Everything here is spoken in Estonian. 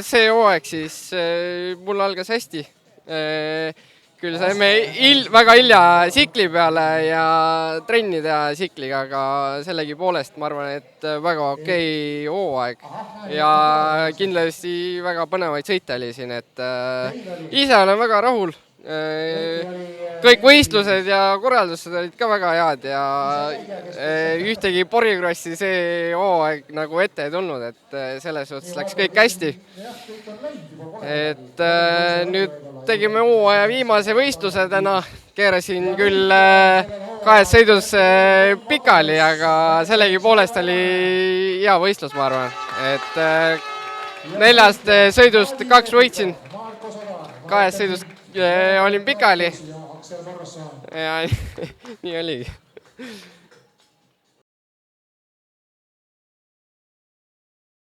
see hooaeg siis mul algas hästi. Küll saime väga hilja sikli peale ja trenni teha sikliga, aga sellegipoolest ma arvan, et väga okei hooaeg ja kindlasti väga põnevaid sõite oli siin, et ise olen väga rahul. Kõik võistlused ja korraldused olid ka väga head ja ühtegi porikrossi see hooaeg nagu ette ei tulnud, et selles suhtes läks kõik hästi. Et nüüd tegime hooaja viimase võistluse täna, keerasin küll 2 sõidus pikali, aga sellegipoolest oli hea võistlus, ma arvan. Et 4 sõidust 2 võitsin, 2 sõidust olin pikali ja nii oligi.